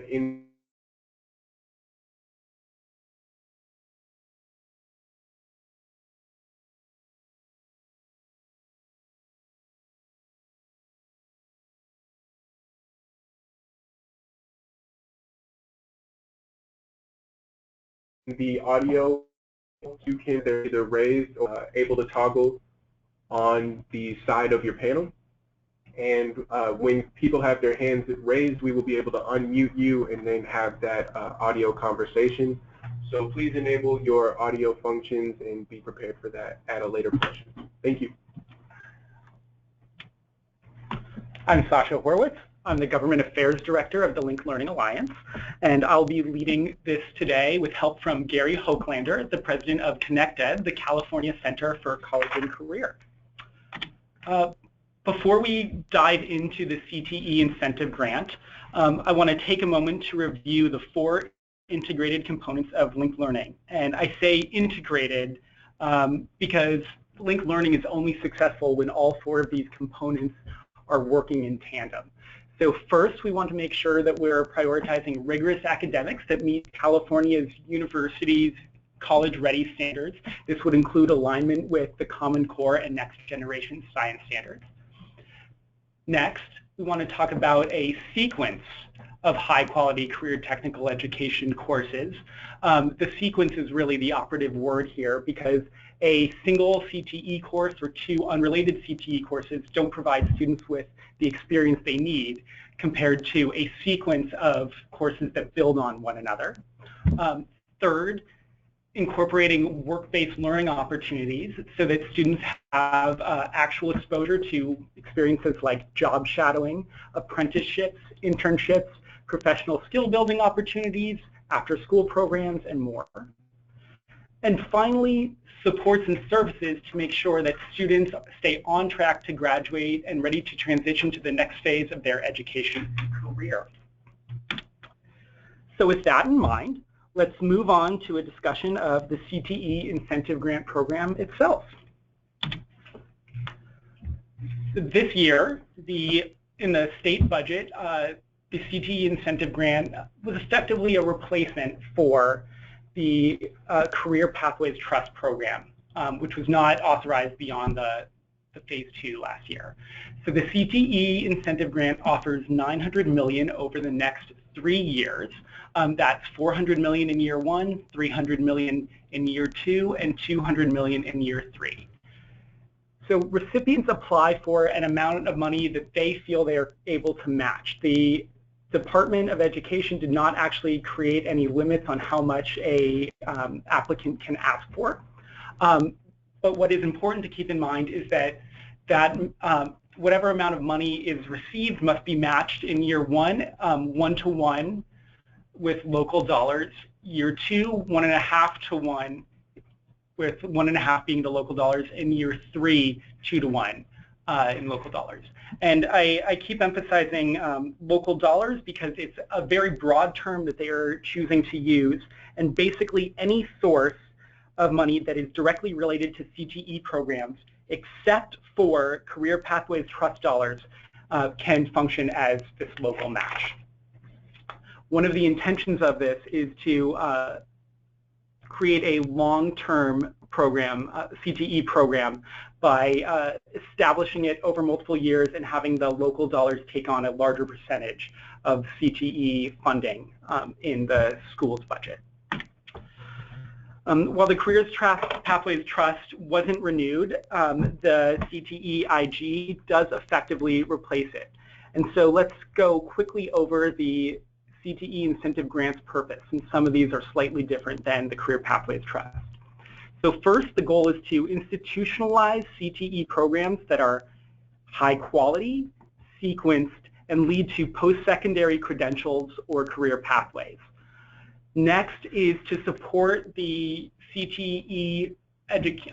in the audio, you can either raise or able to toggle on the side of your panel. And when people have their hands raised, we will be able to unmute you and then have that audio conversation. So please enable your audio functions and be prepared for that at a later portion. Thank you. I'm Sasha Horwitz. I'm the Government Affairs Director of the Link Learning Alliance, and I'll be leading this today with help from Gary Hochländer, the President of ConnectEd, the California Center for College and Career. Before we dive into the CTE incentive grant, I want to take a moment to review the 4 integrated components of Link Learning. And I say integrated because Link Learning is only successful when all 4 of these components are working in tandem. So first, we want to make sure that we're prioritizing rigorous academics that meet California's universities' college-ready standards. This would include alignment with the Common Core and Next Generation Science standards. Next, we want to talk about a sequence of high-quality career technical education courses. The sequence is really the operative word here because a single CTE course or 2 unrelated CTE courses don't provide students with the experience they need compared to a sequence of courses that build on one another. Third, incorporating work-based learning opportunities so that students have actual exposure to experiences like job shadowing, apprenticeships, internships, professional skill building opportunities, after-school programs, and more. And finally, supports and services to make sure that students stay on track to graduate and ready to transition to the next phase of their education and career. So with that in mind, let's move on to a discussion of the CTE incentive grant program itself. This year, in the state budget, the CTE incentive grant was effectively a replacement for the Career Pathways Trust program, which was not authorized beyond the phase 2 last year. So the CTE incentive grant offers $900 million over the next 3 years. That's $400 million in year 1, $300 million in year 2, and $200 million in year 3. So recipients apply for an amount of money that they feel they are able to match. The Department of Education did not actually create any limits on how much a applicant can ask for. But what is important to keep in mind is that whatever amount of money is received must be matched in year 1, 1-to-1 with local dollars. Year 2, 1.5 to 1, with 1.5 being the local dollars. And year 3, 2-to-1 in local dollars. And I keep emphasizing local dollars because it's a very broad term that they are choosing to use. And basically any source of money that is directly related to CTE programs, except for Career Pathways Trust dollars, can function as this local match. One of the intentions of this is to create a long-term program, CTE program, by establishing it over multiple years and having the local dollars take on a larger percentage of CTE funding in the school's budget. While the Career Pathways Trust wasn't renewed, the CTEIG does effectively replace it. And so let's go quickly over the CTE incentive grants purpose, and some of these are slightly different than the Career Pathways Trust. So first, the goal is to institutionalize CTE programs that are high quality, sequenced, and lead to post-secondary credentials or career pathways. Next is to support the CTE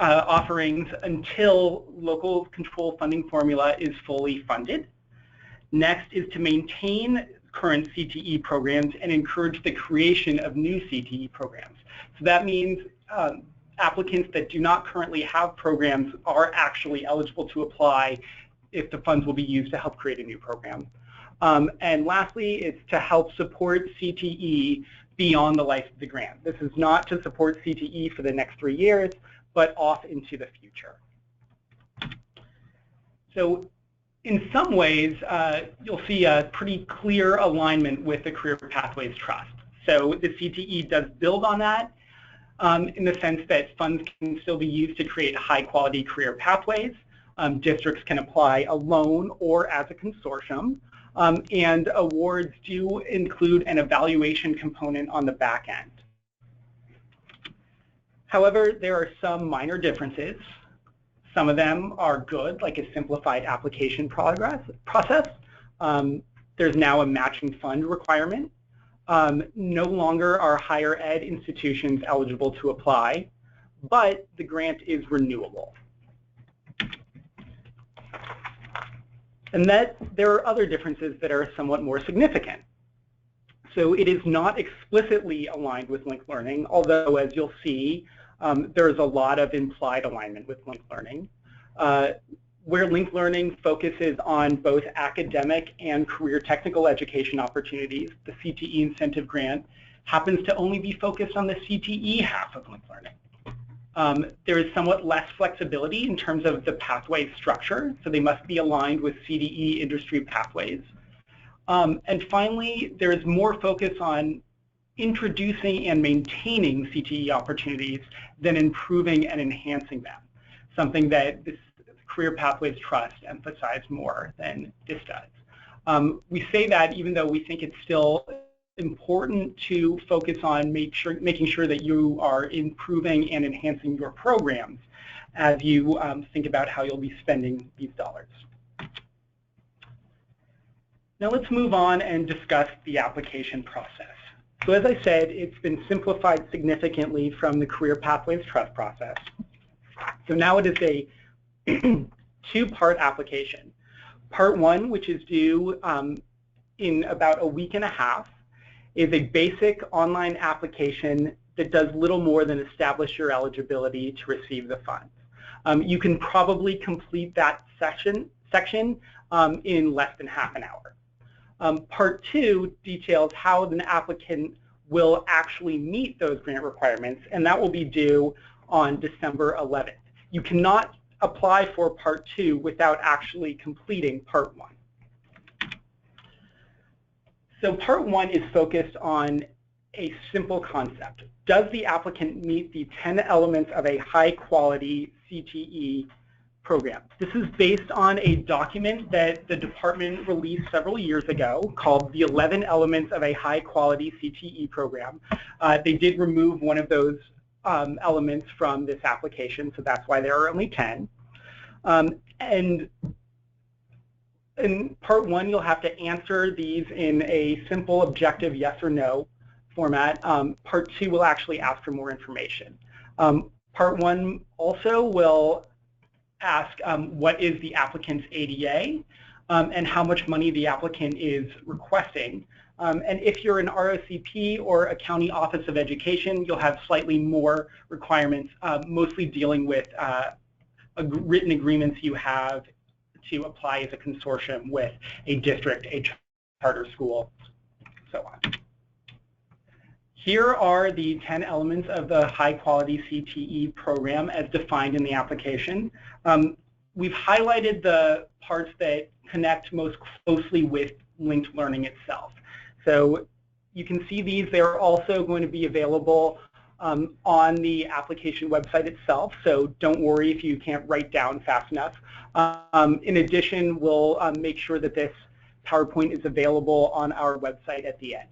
offerings until local control funding formula is fully funded. Next is to maintain current CTE programs and encourage the creation of new CTE programs. So that means applicants that do not currently have programs are actually eligible to apply if the funds will be used to help create a new program. And lastly, it's to help support CTE beyond the life of the grant. This is not to support CTE for the next 3 years, but off into the future. So in some ways, you'll see a pretty clear alignment with the Career Pathways Trust. So the CTE does build on that in the sense that funds can still be used to create high-quality career pathways. Districts can apply alone or as a consortium. And awards do include an evaluation component on the back end. However, there are some minor differences. Some of them are good, like a simplified application process. There's now a matching fund requirement. No longer are higher ed institutions eligible to apply, but the grant is renewable. And that there are other differences that are somewhat more significant. So it is not explicitly aligned with linked learning, although as you'll see, there's a lot of implied alignment with linked learning. Where linked learning focuses on both academic and career technical education opportunities, the CTE incentive grant happens to only be focused on the CTE half of linked learning. There is somewhat less flexibility in terms of the pathway structure, so they must be aligned with CTE industry pathways. And finally, there is more focus on introducing and maintaining CTE opportunities than improving and enhancing them, something that this Career Pathways Trust emphasized more than this does. We say that even though we think it's still important to focus on making sure that you are improving and enhancing your programs as you think about how you'll be spending these dollars. Now let's move on and discuss the application process. So as I said, it's been simplified significantly from the Career Pathways Trust process. So now it is a two-part application. Part one, which is due in about a week and a half, is a basic online application that does little more than establish your eligibility to receive the funds. You can probably complete that section in less than half an hour. Part two details how an applicant will actually meet those grant requirements, and that will be due on December 11th. You cannot apply for part two without actually completing part one. So part one is focused on a simple concept. Does the applicant meet the 10 elements of a high-quality CTE program? This is based on a document that the department released several years ago called the 11 Elements of a High-Quality CTE Program. They did remove one of those elements from this application, so that's why there are only 10. And in part one, you'll have to answer these in a simple, objective yes or no format. Part two will actually ask for more information. Part one also will ask what is the applicant's ADA and how much money the applicant is requesting. And if you're an ROCP or a county office of education, you'll have slightly more requirements, mostly dealing with written agreements you have to apply as a consortium with a district, a charter school, so on. Here are the 10 elements of the high-quality CTE program as defined in the application. We've highlighted the parts that connect most closely with linked learning itself. So you can see these. They're also going to be available on the application website itself, so don't worry if you can't write down fast enough. In addition, we'll make sure that this PowerPoint is available on our website at the end.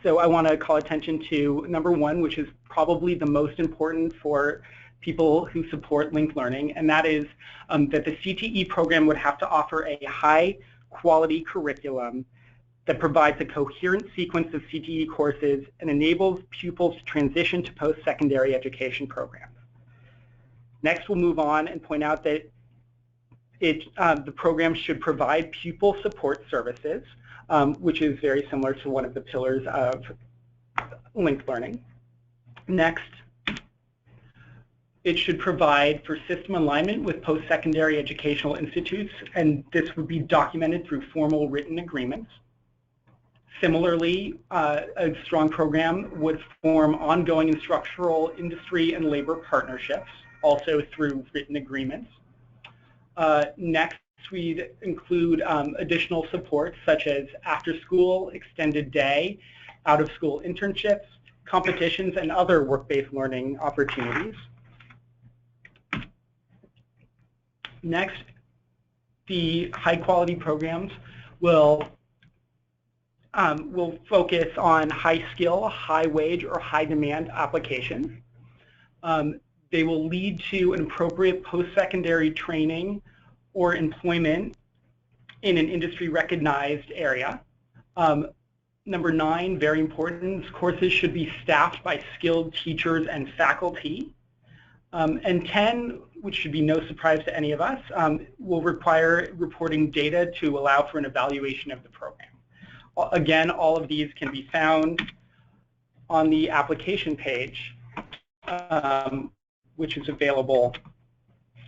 So I want to call attention to number one, which is probably the most important for people who support linked learning, and that is that the CTE program would have to offer a high-quality curriculum that provides a coherent sequence of CTE courses and enables pupils to transition to post-secondary education programs. Next, we'll move on and point out that the program should provide pupil support services, which is very similar to one of the pillars of linked learning. Next, It should provide for system alignment with post-secondary educational institutes, and this would be documented through formal written agreements. Similarly, a strong program would form ongoing instructional industry and labor partnerships, also through written agreements. Next, we'd include additional supports such as after-school, extended day, out-of-school internships, competitions, and other work-based learning opportunities. Next, the high-quality programs will focus on high-skill, high-wage, or high-demand applications. They will lead to an appropriate post-secondary training or employment in an industry-recognized area. Number 9, very important, courses should be staffed by skilled teachers and faculty. And 10, which should be no surprise to any of us, will require reporting data to allow for an evaluation of the program. Again, all of these can be found on the application page, which is available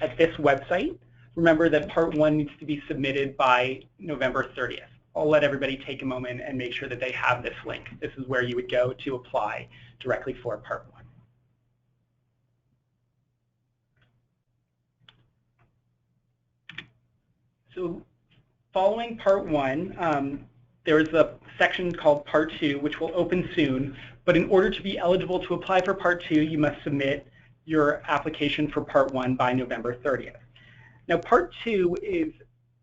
at this website. Remember that Part 1 needs to be submitted by November 30th. I'll let everybody take a moment and make sure that they have this link. This is where you would go to apply directly for Part 1. So following Part 1, there is a section called Part 2, which will open soon. But in order to be eligible to apply for Part 2, you must submit your application for Part 1 by November 30th. Now, Part 2 is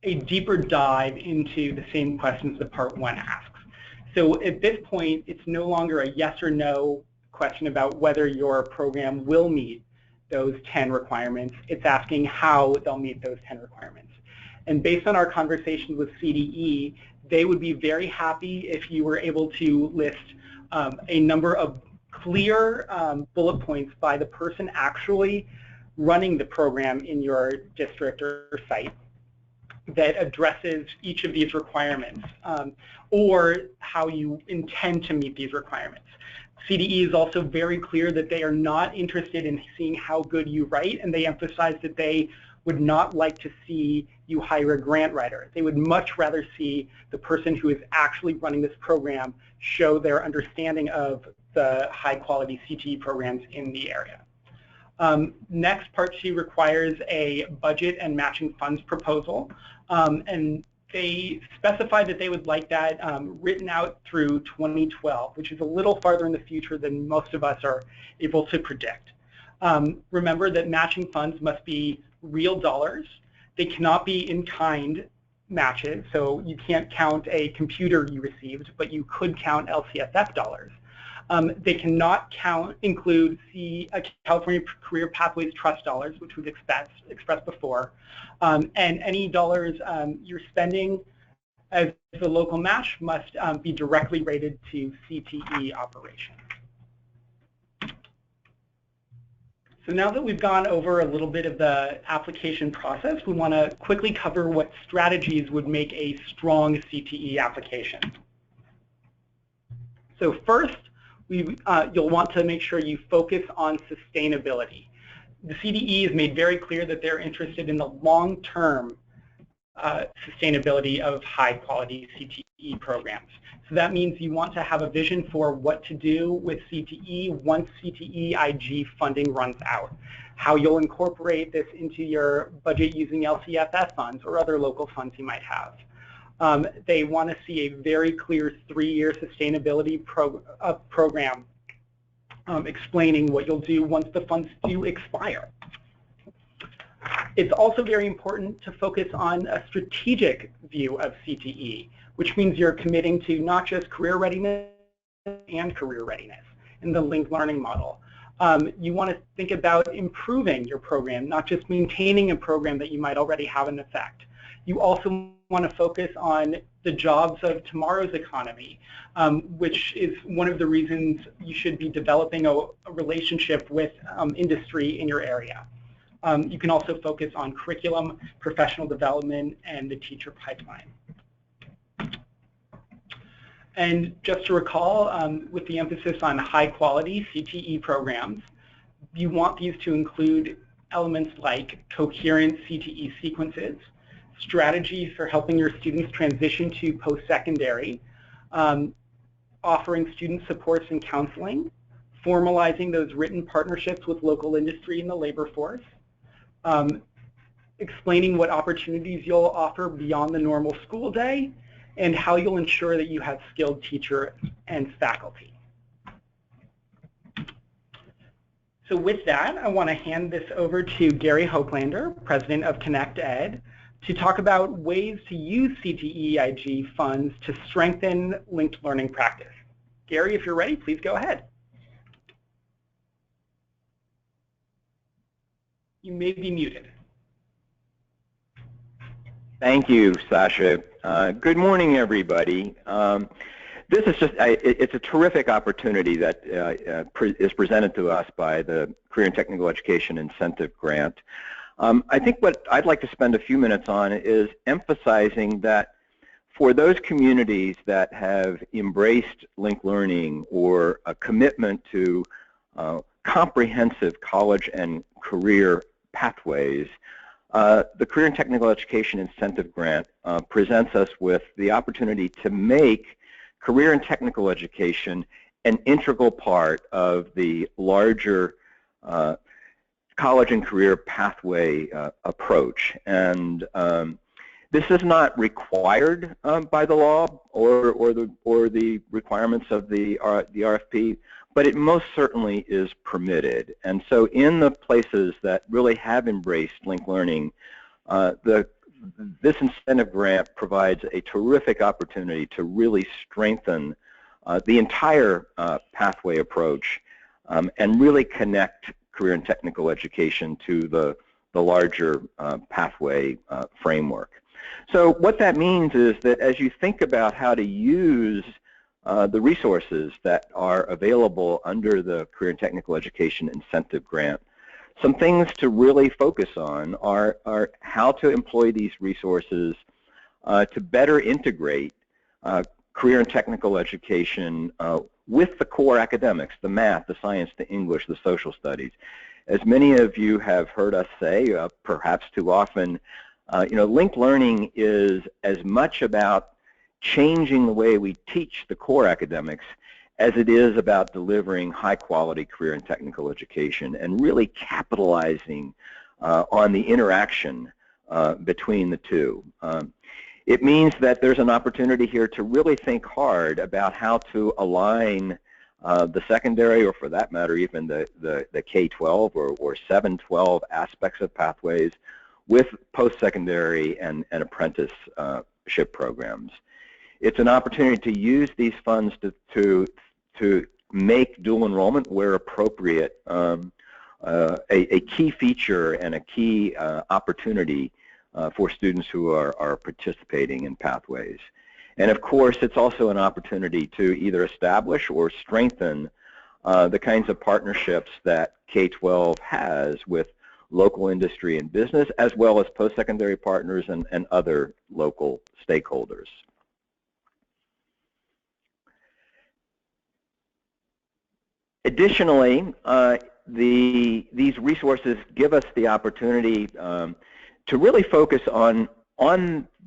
a deeper dive into the same questions that Part 1 asks. So at this point, it's no longer a yes or no question about whether your program will meet those 10 requirements. It's asking how they'll meet those 10 requirements. And based on our conversations with CTE, they would be very happy if you were able to list a number of clear bullet points by the person actually running the program in your district or site that addresses each of these requirements, or how you intend to meet these requirements. CTE is also very clear that they are not interested in seeing how good you write, and they emphasize that they would not like to see you hire a grant writer. They would much rather see the person who is actually running this program show their understanding of the high-quality CTE programs in the area. Next, Part 2 requires a budget and matching funds proposal, and they specified that they would like that written out through 2012, which is a little farther in the future than most of us are able to predict. Remember that matching funds must be real dollars. They cannot be in-kind matches, so you can't count a computer you received, but you could count LCSF dollars. They cannot include California Career Pathways Trust dollars, which we've expressed before, and any dollars you're spending as the local match must be directly rated to CTE operations. So now that we've gone over a little bit of the application process, we want to quickly cover what strategies would make a strong CTE application. So first, you'll want to make sure you focus on sustainability. The CTE has made very clear that they're interested in the long-term sustainability of high-quality CTE programs. So that means you want to have a vision for what to do with CTE once CTEIG funding runs out, how you'll incorporate this into your budget using LCFS funds or other local funds you might have. They want to see a very clear 3-year sustainability program explaining what you'll do once the funds do expire. It's also very important to focus on a strategic view of CTE, which means you're committing to not just career readiness and career readiness in the linked learning model. You want to think about improving your program, not just maintaining a program that you might already have in effect. You also want to focus on the jobs of tomorrow's economy, which is one of the reasons you should be developing a relationship with industry in your area. You can also focus on curriculum, professional development, and the teacher pipeline. And just to recall, with the emphasis on high-quality CTE programs, You want these to include elements like coherent CTE sequences, strategies for helping your students transition to post-secondary, offering student supports and counseling, formalizing those written partnerships with local industry and the labor force, explaining what opportunities you'll offer beyond the normal school day, and how you'll ensure that you have skilled teacher and faculty. So with that, I want to hand this over to Gary Hoaglander, President of Connect Ed, to talk about ways to use CTEIG funds to strengthen linked learning practice. Gary, if you're ready, please go ahead. You may be muted. Thank you, Sasha. Good morning, everybody. This is just, it's a terrific opportunity that is presented to us by the Career and Technical Education Incentive Grant. I think what I'd like to spend a few minutes on is emphasizing that for those communities that have embraced linked learning or a commitment to comprehensive college and career pathways, the Career and Technical Education Incentive Grant presents us with the opportunity to make career and technical education an integral part of the larger college and career pathway approach. And this is not required by the law or the requirements of the RFP, but it most certainly is permitted. And so in the places that really have embraced linked learning, this incentive grant provides a terrific opportunity to really strengthen the entire pathway approach and really connect career and technical education to the larger pathway framework. So what that means is that as you think about how to use the resources that are available under the Career and Technical Education Incentive Grant, some things to really focus on are how to employ these resources to better integrate career and technical education with the core academics, the math, the science, the English, the social studies. As many of you have heard us say, perhaps too often, linked learning is as much about changing the way we teach the core academics as it is about delivering high-quality career and technical education and really capitalizing on the interaction between the two. It means that there's an opportunity here to really think hard about how to align the secondary, or for that matter, even the K-12 or 7-12 aspects of pathways with post-secondary and apprenticeship programs. It's an opportunity to use these funds to make dual enrollment where appropriate a key feature and a key opportunity for students who are participating in pathways. And of course, it's also an opportunity to either establish or strengthen the kinds of partnerships that K-12 has with local industry and business, as well as post-secondary partners and other local stakeholders. Additionally, these resources give us the opportunity to really focus on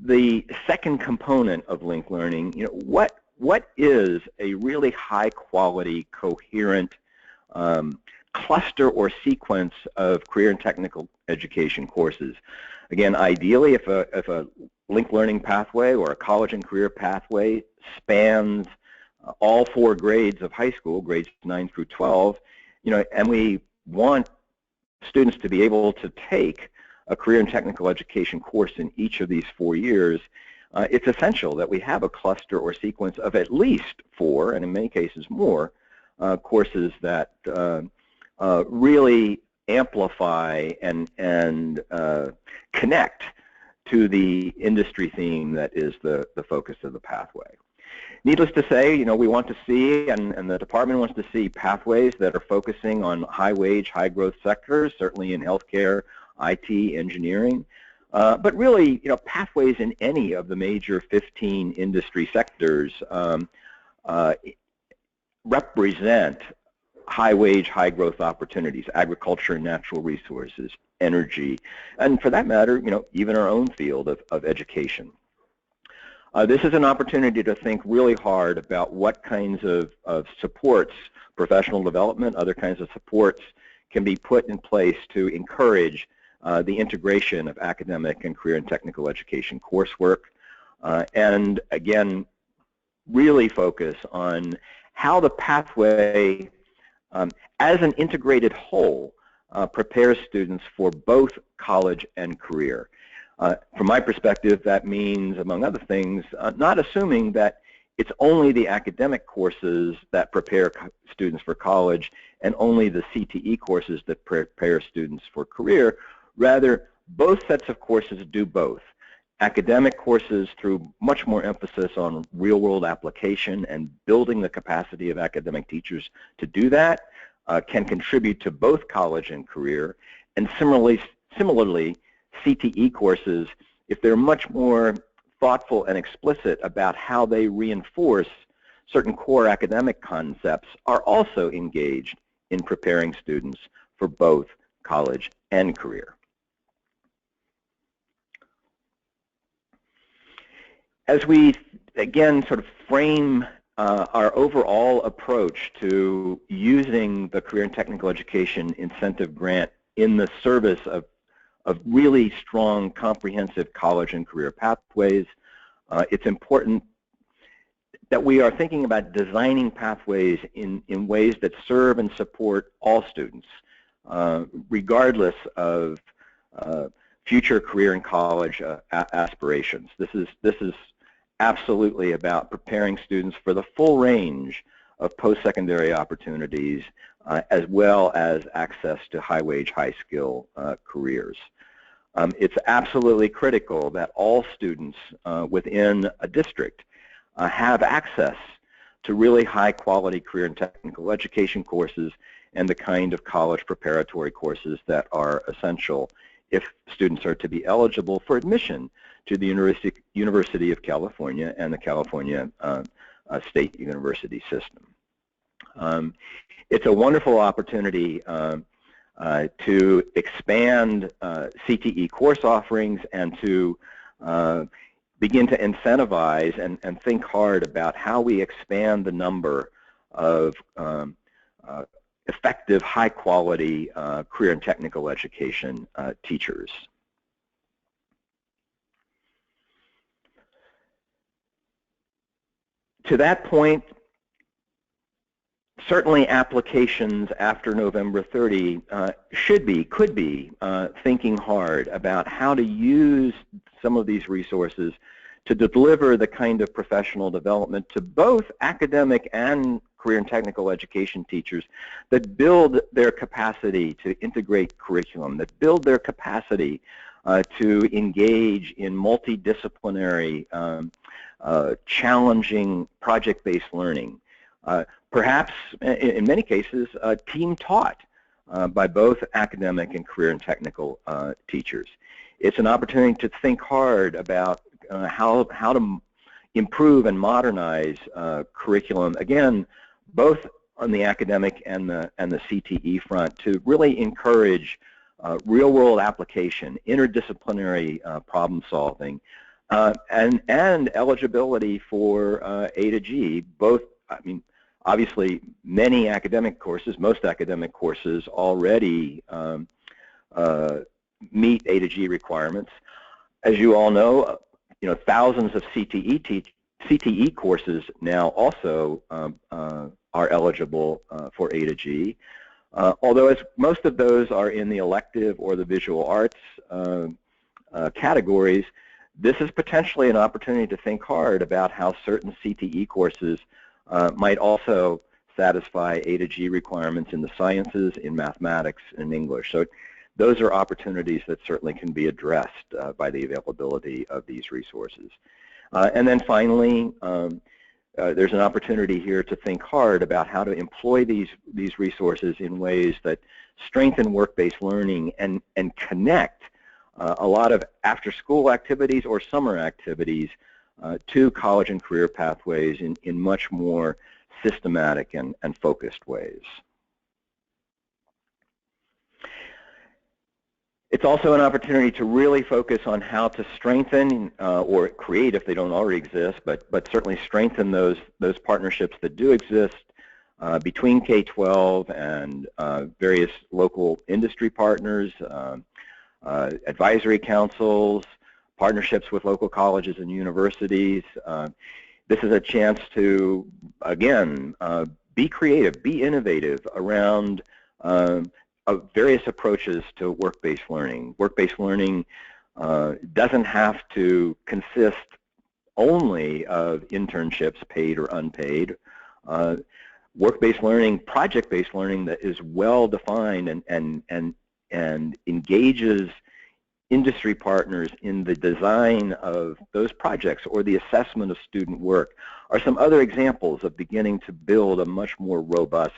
the second component of linked learning. What is a really high quality, coherent cluster or sequence of career and technical education courses? Again, ideally, if a linked learning pathway or a college and career pathway spans all 4 grades of high school, grades 9 through 12, and we want students to be able to take a career and technical education course in each of these 4 years, it's essential that we have a cluster or sequence of at least 4, and in many cases more, courses that really amplify and connect to the industry theme that is the focus of the pathway. Needless to say, we want to see, and the department wants to see, pathways that are focusing on high-wage, high-growth sectors, certainly in healthcare, IT, engineering, but really, pathways in any of the major 15 industry sectors represent high-wage, high-growth opportunities, agriculture and natural resources, energy, and for that matter, even our own field of education. This is an opportunity to think really hard about what kinds of supports, professional development, other kinds of supports can be put in place to encourage the integration of academic and career and technical education coursework, and again, really focus on how the pathway as an integrated whole prepares students for both college and career. From my perspective, that means, among other things, not assuming that it's only the academic courses that prepare students for college and only the CTE courses that prepare students for career. Rather, both sets of courses do both. Academic courses, through much more emphasis on real-world application and building the capacity of academic teachers to do that, can contribute to both college and career. And similarly, CTE courses, if they're much more thoughtful and explicit about how they reinforce certain core academic concepts, are also engaged in preparing students for both college and career. As we, again, sort of frame our overall approach to using the Career and Technical Education Incentive Grant in the service of really strong, comprehensive college and career pathways, it's important that we are thinking about designing pathways in ways that serve and support all students, regardless of future career and college aspirations. This is absolutely about preparing students for the full range of post-secondary opportunities, as well as access to high-wage, high-skill careers. It's absolutely critical that all students within a district have access to really high-quality career and technical education courses and the kind of college preparatory courses that are essential if students are to be eligible for admission to the University of California and the California State University system. It's a wonderful opportunity to expand CTE course offerings and to begin to incentivize and think hard about how we expand the number of effective, high-quality career and technical education teachers. To that point, certainly applications after November 30 could be thinking hard about how to use some of these resources to deliver the kind of professional development to both academic and career and technical education teachers that build their capacity to integrate curriculum, that build their capacity to engage in multidisciplinary, challenging project-based learning. Perhaps, in many cases, team-taught by both academic and career and technical teachers. It's an opportunity to think hard about how to improve and modernize curriculum, again, both on the academic and the CTE front, to really encourage real-world application, interdisciplinary problem solving, and eligibility for A to G. Both, I mean, obviously, many academic courses, most academic courses already meet A to G requirements. As you all know, thousands of CTE courses now also are eligible for A to G. Although as most of those are in the elective or the visual arts categories, this is potentially an opportunity to think hard about how certain CTE courses might also satisfy A to G requirements in the sciences, in mathematics, and English. So those are opportunities that certainly can be addressed by the availability of these resources. And then finally, there's an opportunity here to think hard about how to employ these resources in ways that strengthen work-based learning and connect a lot of after-school activities or summer activities to college and career pathways in much more systematic and focused ways. It's also an opportunity to really focus on how to strengthen or create, if they don't already exist, but certainly strengthen those partnerships that do exist between K-12 and various local industry partners, advisory councils, partnerships with local colleges and universities. This is a chance to, again, be creative, be innovative around various approaches to work-based learning. Work-based learning doesn't have to consist only of internships, paid or unpaid. Work-based learning, project-based learning that is well-defined and engages industry partners in the design of those projects or the assessment of student work are some other examples of beginning to build a much more robust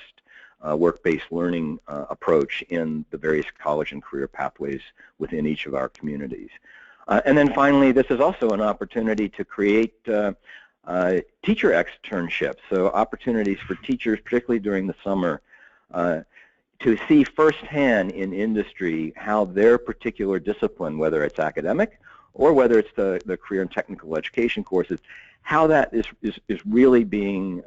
work-based learning approach in the various college and career pathways within each of our communities. And then finally, this is also an opportunity to create teacher externships, so opportunities for teachers, particularly during the summer, to see firsthand in industry how their particular discipline, whether it's academic or whether it's the career and technical education courses, how that is really being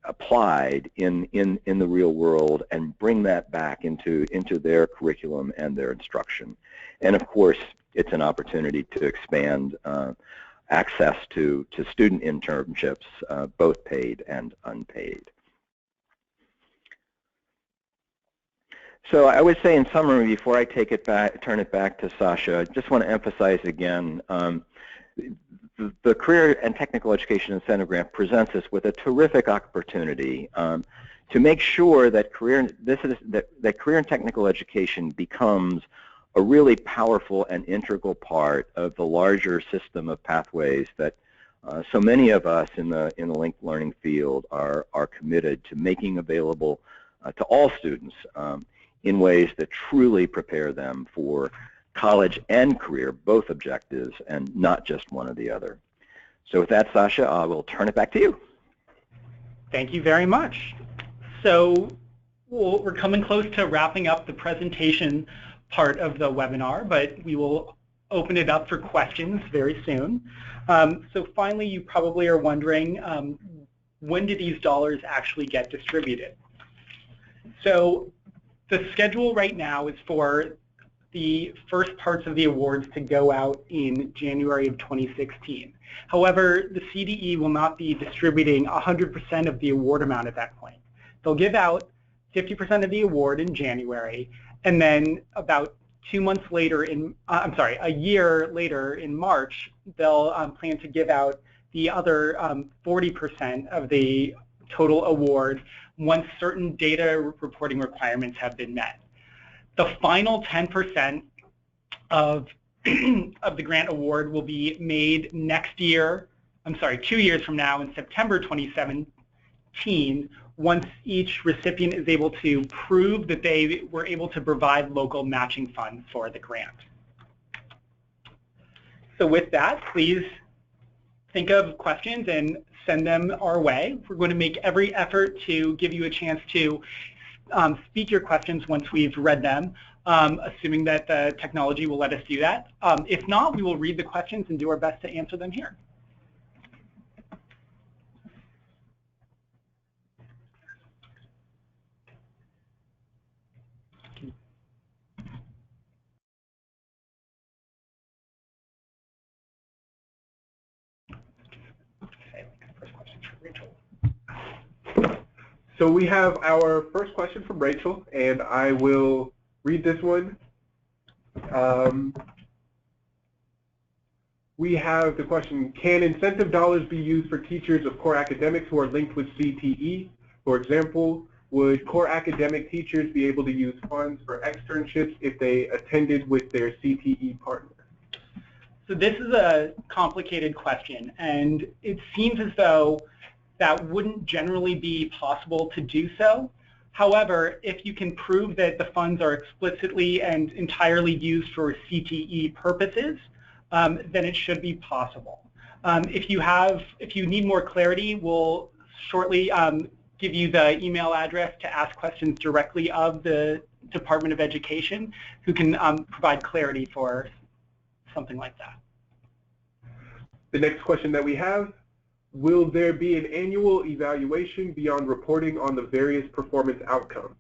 applied in the real world, and bring that back into their curriculum and their instruction. And of course, it's an opportunity to expand access to student internships, both paid and unpaid. So I would say in summary, before I turn it back to Sasha, I just want to emphasize again, the Career and Technical Education Incentive Grant presents us with a terrific opportunity to make sure that career and technical education becomes a really powerful and integral part of the larger system of pathways that so many of us in the linked learning field are committed to making available to all students in ways that truly prepare them for college and career, both objectives, and not just one or the other. So with that, Sasha, I will turn it back to you. Thank you very much. So we're coming close to wrapping up the presentation part of the webinar, but we will open it up for questions very soon. So finally, you probably are wondering, when do these dollars actually get distributed? So the schedule right now is for the first parts of the awards to go out in January of 2016. However, the CTE will not be distributing 100% of the award amount at that point. They'll give out 50% of the award in January, and then about 2 months later, a year later in March, they'll plan to give out the other 40% of the total award once certain data reporting requirements have been met. The final 10% of the grant award will be made next year, 2 years from now in September 2017, once each recipient is able to prove that they were able to provide local matching funds for the grant. So with that, please think of questions and send them our way. We're going to make every effort to give you a chance to speak your questions once we've read them, assuming that the technology will let us do that. If not, we will read the questions and do our best to answer them here. So we have our first question from Rachel, and I will read this one. We have the question, can incentive dollars be used for teachers of core academics who are linked with CTE? For example, would core academic teachers be able to use funds for externships if they attended with their CTE partner? So this is a complicated question, and it seems as though that wouldn't generally be possible to do so. However, if you can prove that the funds are explicitly and entirely used for CTE purposes, then it should be possible. If you need more clarity, we'll shortly give you the email address to ask questions directly of the Department of Education who can provide clarity for something like that. The next question that we have, will there be an annual evaluation beyond reporting on the various performance outcomes?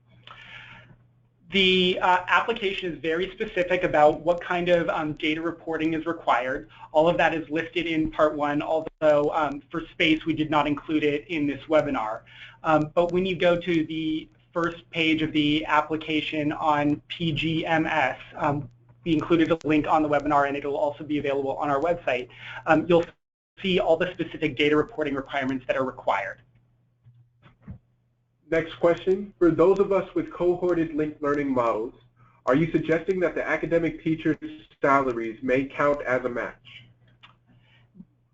The application is very specific about what kind of data reporting is required. All of that is listed in Part 1, although for space we did not include it in this webinar. But when you go to the first page of the application on PGMS, we included a link on the webinar and it will also be available on our website. You'll see all the specific data reporting requirements that are required. Next question, for those of us with cohorted linked learning models, are you suggesting that the academic teachers' salaries may count as a match?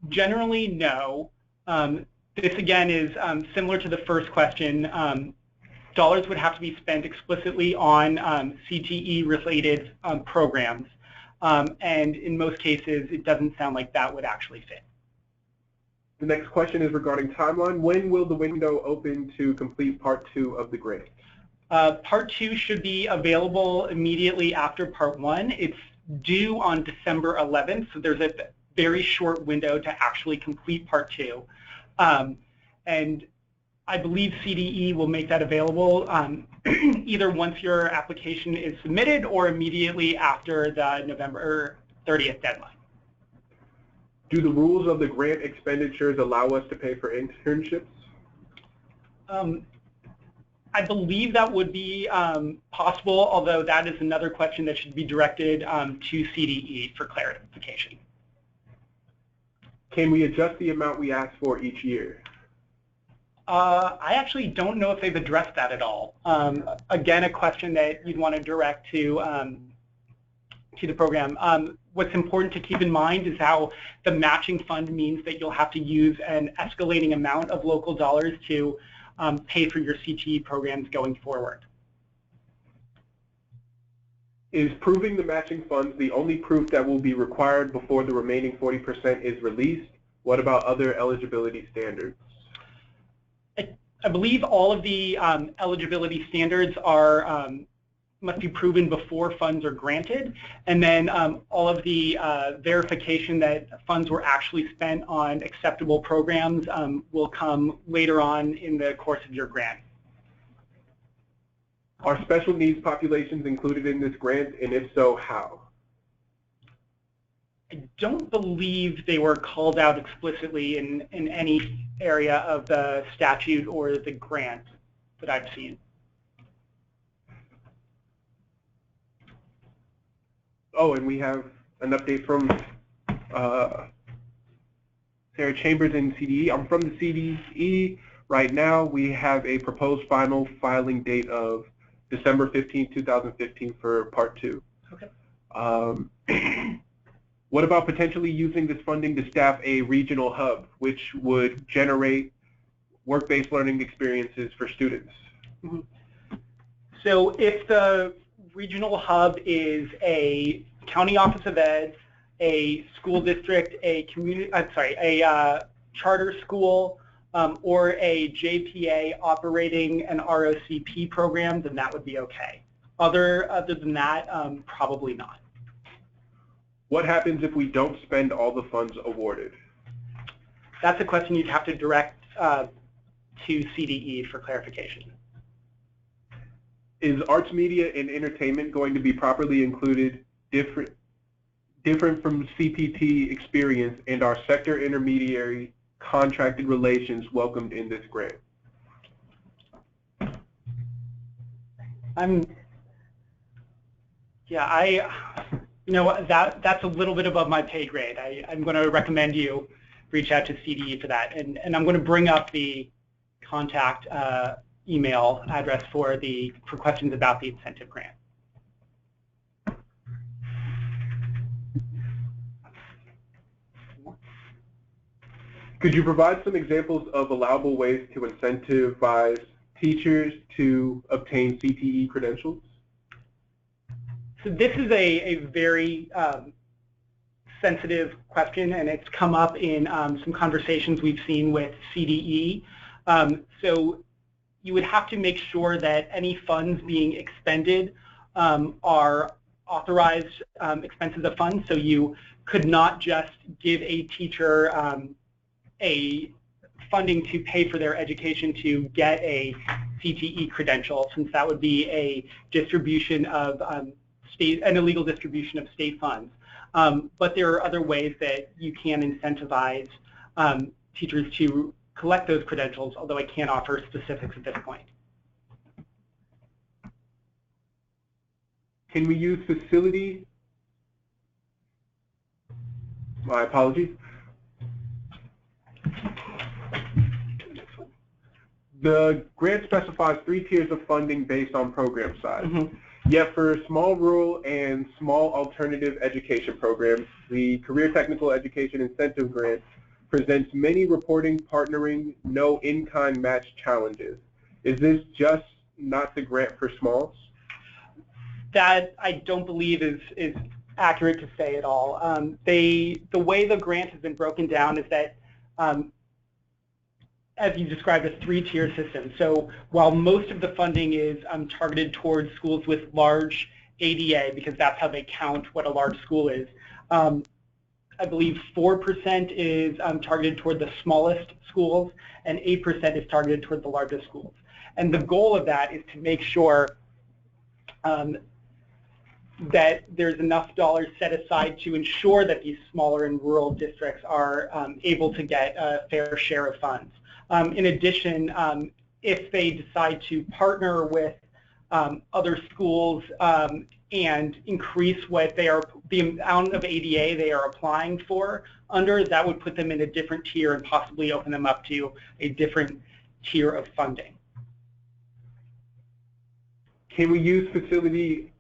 Generally, no. This again is similar to the first question. Dollars would have to be spent explicitly on CTE-related programs, and in most cases it doesn't sound like that would actually fit. The next question is regarding timeline. When will the window open to complete Part 2 of the grant? Part 2 should be available immediately after Part 1. It's due on December 11th, so there's a very short window to actually complete Part 2. And I believe CDE will make that available either once your application is submitted or immediately after the November 30th deadline. Do the rules of the grant expenditures allow us to pay for internships? I believe that would be possible, although that is another question that should be directed to CDE for clarification. Can we adjust the amount we ask for each year? I actually don't know if they've addressed that at all. Again, a question that you'd want to direct to the program. What's important to keep in mind is how the matching fund means that you'll have to use an escalating amount of local dollars to pay for your CTE programs going forward. Is proving the matching funds the only proof that will be required before the remaining 40% is released? What about other eligibility standards? I believe all of the eligibility standards are must be proven before funds are granted, and then all of the verification that funds were actually spent on acceptable programs will come later on in the course of your grant. Are special needs populations included in this grant, and if so, how? I don't believe they were called out explicitly in any area of the statute or the grant that I've seen. Oh, and we have an update from Sarah Chambers in CDE. I'm from the CDE. Right now, we have a proposed final filing date of December 15, 2015 for Part 2. Okay. What about potentially using this funding to staff a regional hub, which would generate work-based learning experiences for students? Mm-hmm. So if the regional hub is a county office of ed, a school district, a charter school, or a JPA operating an ROCP program, then that would be okay. Other than that, probably not. What happens if we don't spend all the funds awarded? That's a question you'd have to direct to CDE for clarification. Is arts, media, and entertainment going to be properly included, different from CPT experience, and our sector intermediary contracted relations welcomed in this grant? That's a little bit above my pay grade. I'm going to recommend you reach out to CDE for that, and I'm going to bring up the contact email address for questions about the incentive grant. Could you provide some examples of allowable ways to incentivize teachers to obtain CTE credentials? So this is a very sensitive question, and it's come up in some conversations we've seen with CDE. So you would have to make sure that any funds being expended are authorized expenses of funds, so you could not just give a teacher a funding to pay for their education to get a CTE credential, since that would be a distribution of an illegal distribution of state funds. But there are other ways that you can incentivize teachers to collect those credentials, although I can't offer specifics at this point. Can we use facility? My apologies. The grant specifies 3 tiers of funding based on program size. Yet for small rural and small alternative education programs, the Career Technical Education Incentive Grant presents many reporting, partnering, no in-kind match challenges. Is this just not the grant for smalls? That I don't believe is accurate to say at all. The way the grant has been broken down is that as you described, a 3-tier system. So while most of the funding is targeted towards schools with large ADA, because that's how they count what a large school is, I believe 4% is targeted toward the smallest schools, and 8% is targeted toward the largest schools. And the goal of that is to make sure that there's enough dollars set aside to ensure that these smaller and rural districts are able to get a fair share of funds. In addition, if they decide to partner with other schools and increase what they are, the amount of ADA they are applying for under, that would put them in a different tier and possibly open them up to a different tier of funding. Can we use facility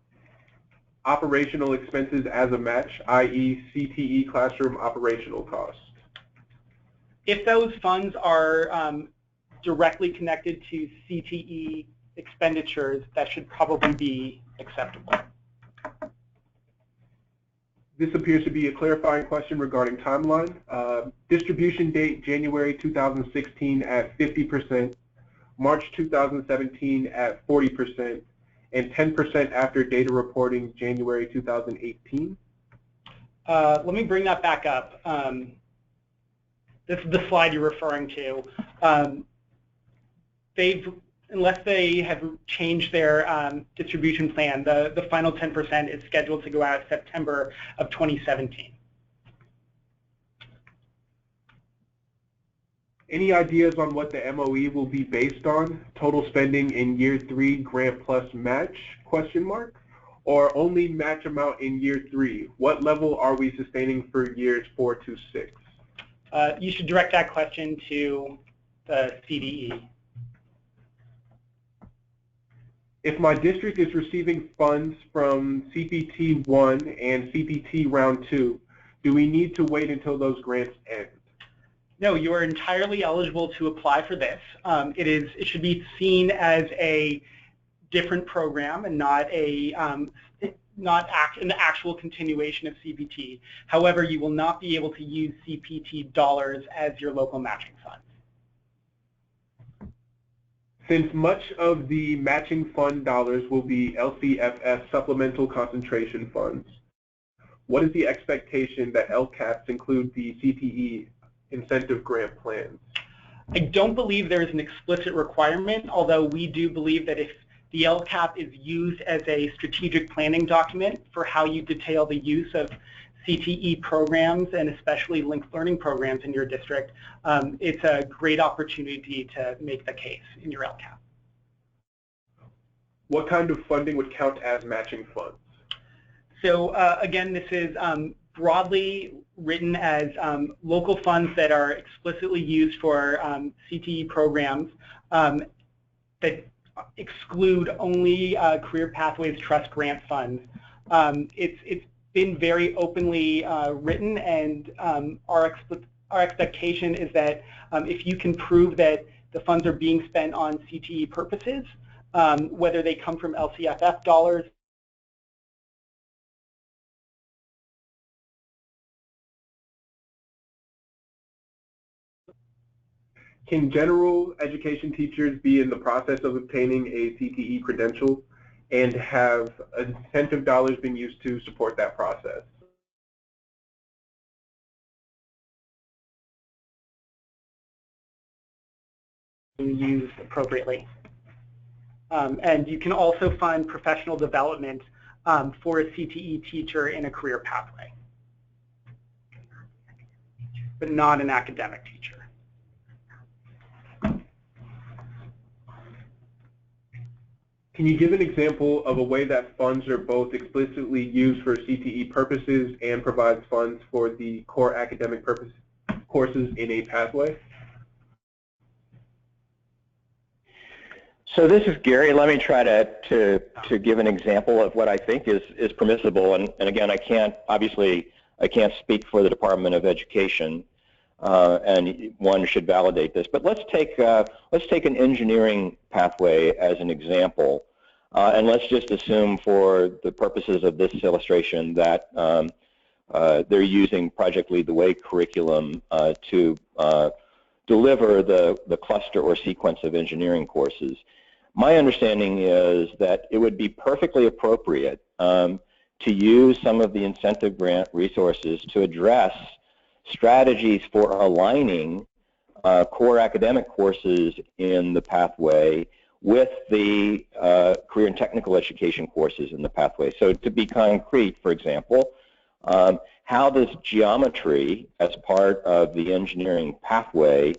operational expenses as a match, i.e. CTE classroom operational costs? If those funds are directly connected to CTE expenditures, that should probably be acceptable. This appears to be a clarifying question regarding timeline. Distribution date, January 2016 at 50%, March 2017 at 40%, and 10% after data reporting, January 2018. Let me bring that back up. This is the slide you're referring to. Unless they have changed their distribution plan, the final 10% is scheduled to go out September of 2017. Any ideas on what the MOE will be based on? Total spending in year 3, grant plus match, question mark? Or only match amount in year 3? What level are we sustaining for years 4 to 6? You should direct that question to the CDE. If my district is receiving funds from CPT 1 and CPT round 2, do we need to wait until those grants end? No, you are entirely eligible to apply for this. It should be seen as a different program and not an actual continuation of CPT. However, you will not be able to use CPT dollars as your local matching fund. Since much of the matching fund dollars will be LCFS supplemental concentration funds, what is the expectation that LCAPs include the CTE incentive grant plans? I don't believe there is an explicit requirement, although we do believe that if the LCAP is used as a strategic planning document for how you detail the use of CTE programs and especially linked learning programs in your district, it's a great opportunity to make the case in your LCAP. What kind of funding would count as matching funds? So again, this is broadly written as local funds that are explicitly used for CTE programs that exclude only Career Pathways Trust Grant Funds. It's been very openly written, and our expectation is that if you can prove that the funds are being spent on CTE purposes, whether they come from LCFF dollars, Can general education teachers be in the process of obtaining a CTE credential? and have incentive dollars been used to support that process? Used appropriately. And you can also fund professional development for a CTE teacher in a career pathway, but not an academic teacher. Can you give an example of a way that funds are both explicitly used for CTE purposes and provides funds for the core academic courses in a pathway? So this is Gary. Let me try to give an example of what I think is permissible. And again, I can't speak for the Department of Education, and one should validate this. But let's take an engineering pathway as an example, and let's just assume for the purposes of this illustration that they're using Project Lead the Way curriculum to deliver the cluster or sequence of engineering courses. My understanding is that it would be perfectly appropriate to use some of the incentive grant resources to address strategies for aligning core academic courses in the pathway with the career and technical education courses in the pathway. So to be concrete, for example, how does geometry as part of the engineering pathway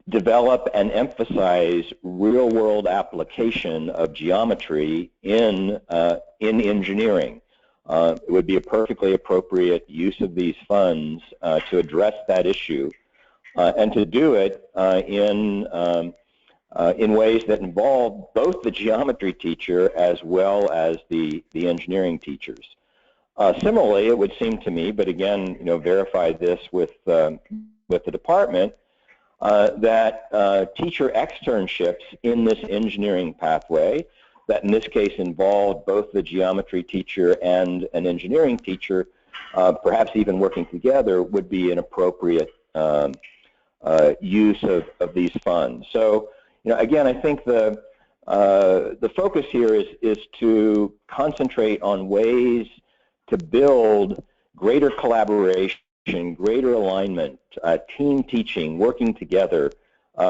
develop and emphasize real-world application of geometry in engineering? It would be a perfectly appropriate use of these funds to address that issue, and to do it in ways that involve both the geometry teacher as well as the engineering teachers. Similarly, it would seem to me, but again, verify this with the department, that teacher externships in this engineering pathway, that in this case involved both the geometry teacher and an engineering teacher, perhaps even working together, would be an appropriate use of these funds. So, again, I think the focus here is to concentrate on ways to build greater collaboration, greater alignment, team teaching, working together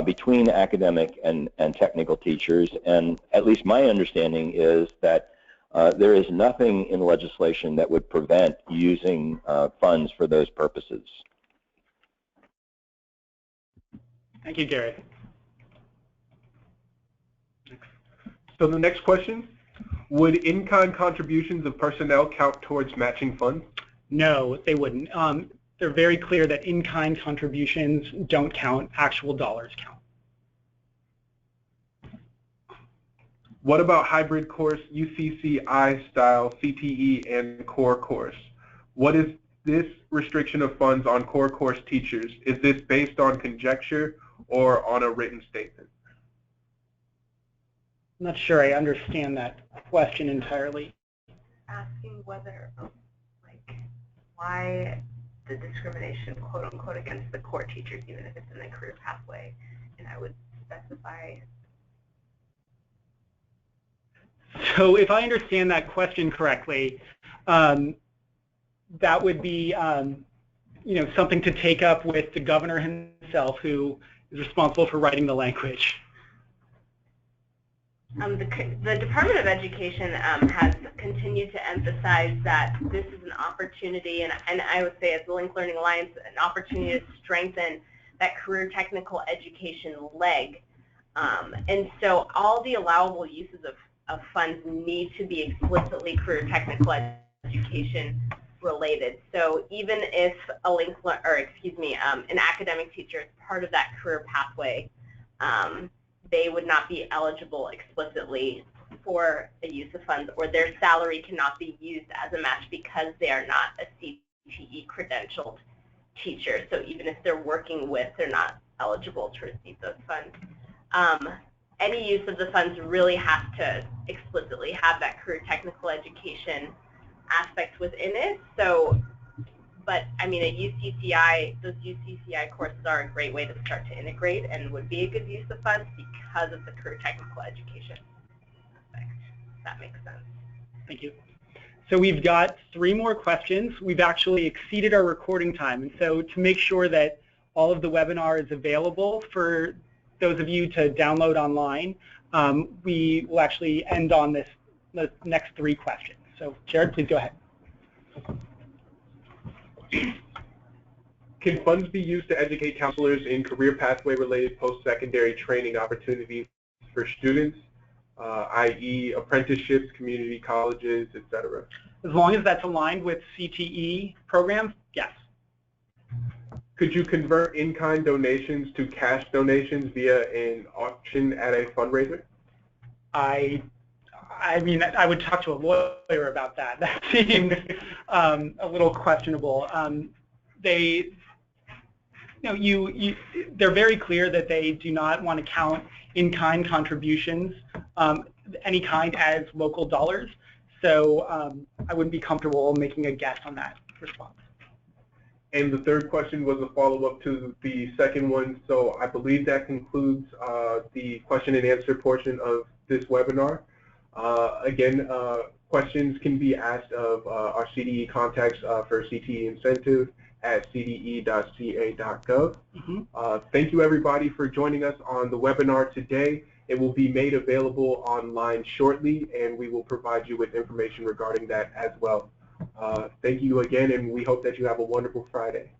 between academic and technical teachers. And at least my understanding is that there is nothing in legislation that would prevent using funds for those purposes. Thank you, Gary. So the next question, would in-kind contributions of personnel count towards matching funds? No, they wouldn't. They're very clear that in-kind contributions don't count, actual dollars count. What about hybrid course, UCCI style, CTE, and core course? What is this restriction of funds on core course teachers? Is this based on conjecture or on a written statement? I'm not sure I understand that question entirely. Asking whether, why the discrimination, quote unquote, against the core teachers, even if it's in the career pathway, and I would specify. So if I understand that question correctly, that would be something to take up with the governor himself, who is responsible for writing the language. The Department of Education has continued to emphasize that this is an opportunity, and I would say as the Link Learning Alliance, an opportunity to strengthen that career technical education leg. And so all the allowable uses of funds need to be explicitly career technical education related. So even if an academic teacher is part of that career pathway, they would not be eligible explicitly for the use of funds, or their salary cannot be used as a match because they are not a CTE credentialed teacher. So even if they're working with, they're not eligible to receive those funds. Any use of the funds really has to explicitly have that career technical education aspect within it. So, but I mean, those UCCI courses are a great way to start to integrate and would be a good use of funds because of the career technical education aspect. if that makes sense. Thank you. So we've got 3 more questions. We've actually exceeded our recording time, and so to make sure that all of the webinar is available for those of you to download online, we will actually end on the next 3 questions. So Jared, please go ahead. Can funds be used to educate counselors in career pathway-related post-secondary training opportunities for students, i.e. apprenticeships, community colleges, etc.? As long as that's aligned with CTE programs, yes. Could you convert in-kind donations to cash donations via an auction at a fundraiser? I mean, I would talk to a lawyer about that. That seems a little questionable. They're very clear that they do not want to count in-kind contributions, any kind, as local dollars. So I wouldn't be comfortable making a guess on that response. And the third question was a follow-up to the second one. So I believe that concludes the question and answer portion of this webinar. Again, questions can be asked of our CDE contacts for CTE incentive at cde.ca.gov. Thank you, everybody, for joining us on the webinar today. It will be made available online shortly, and we will provide you with information regarding that as well. Thank you again, and we hope that you have a wonderful Friday.